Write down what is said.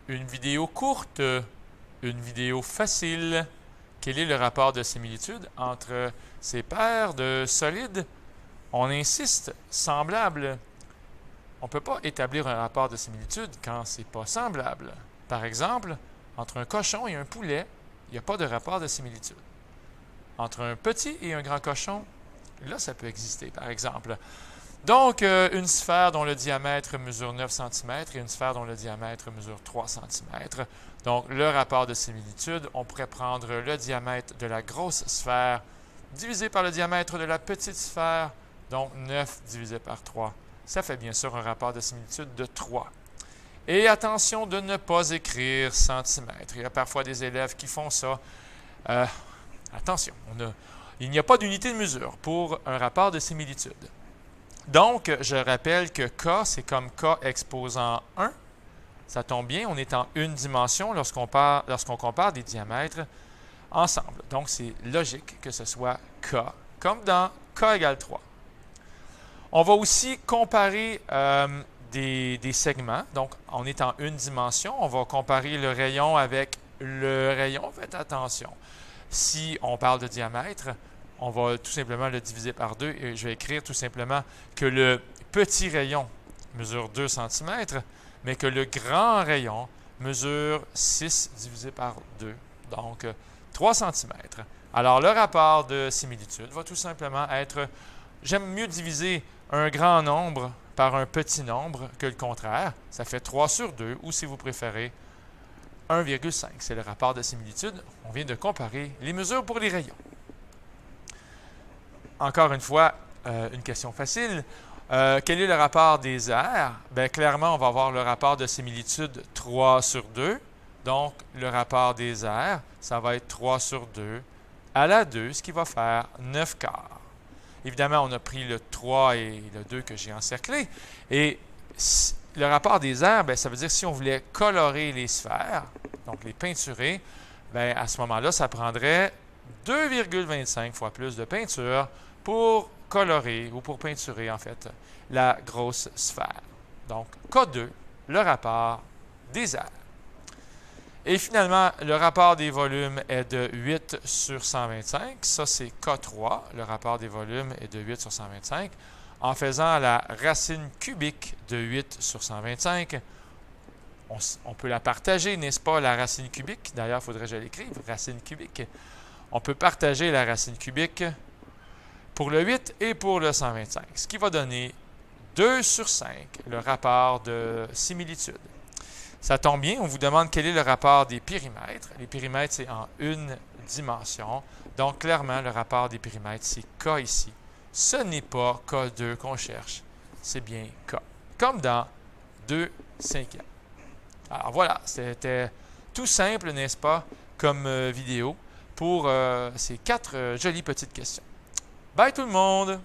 Une vidéo courte, une vidéo facile. Quel est le rapport de similitude entre ces paires de solides? On insiste, semblables. On ne peut pas établir un rapport de similitude quand c'est pas semblable. Par exemple, entre un cochon et un poulet, il n'y a pas de rapport de similitude. Entre un petit et un grand cochon, là, ça peut exister, par exemple. Donc, une sphère dont le diamètre mesure 9 cm et une sphère dont le diamètre mesure 3 cm. Donc, le rapport de similitude, on pourrait prendre le diamètre de la grosse sphère divisé par le diamètre de la petite sphère, donc 9 divisé par 3. Ça fait bien sûr un rapport de similitude de 3. Et attention de ne pas écrire centimètres. Il y a parfois des élèves qui font ça. Attention, il n'y a pas d'unité de mesure pour un rapport de similitude. Donc, je rappelle que K, c'est comme K exposant 1. Ça tombe bien, on est en une dimension lorsqu'on compare des diamètres ensemble. Donc, c'est logique que ce soit K, comme dans K égale 3. On va aussi comparer des segments. Donc, on est en une dimension. On va comparer le rayon avec le rayon. Faites attention. Si on parle de diamètre, on va tout simplement le diviser par 2 et je vais écrire tout simplement que le petit rayon mesure 2 cm, mais que le grand rayon mesure 6 divisé par 2, donc 3 cm. Alors, le rapport de similitude va tout simplement être, j'aime mieux diviser un grand nombre par un petit nombre que le contraire. Ça fait 3 sur 2, ou si vous préférez, 1,5. C'est le rapport de similitude. On vient de comparer les mesures pour les rayons. Encore une fois, une question facile. Quel est le rapport des aires? Bien, clairement, on va avoir le rapport de similitude 3 sur 2. Donc, le rapport des aires, ça va être 3 sur 2 à la 2, ce qui va faire 9 quarts. Évidemment, on a pris le 3 et le 2 que j'ai encerclé. Et le rapport des aires, bien, ça veut dire si on voulait colorer les sphères, donc les peinturer, bien, à ce moment-là, ça prendrait 2,25 fois plus de peinture pour colorer, ou pour peinturer, en fait, la grosse sphère. Donc, K2, le rapport des aires. Et finalement, le rapport des volumes est de 8 sur 125. Ça, c'est K3. Le rapport des volumes est de 8 sur 125. En faisant la racine cubique de 8 sur 125, on peut la partager, n'est-ce pas, la racine cubique? D'ailleurs, il faudrait que je l'écrive, racine cubique. On peut partager la racine cubique pour le 8 et pour le 125, ce qui va donner 2 sur 5, le rapport de similitude. Ça tombe bien, on vous demande quel est le rapport des périmètres. Les périmètres, c'est en une dimension. Donc, clairement, le rapport des périmètres, c'est K ici. Ce n'est pas K2 qu'on cherche, c'est bien K. Comme dans 2 cinquièmes. Alors voilà, c'était tout simple, n'est-ce pas, comme vidéo pour ces 4 jolies petites questions. Bye tout le monde!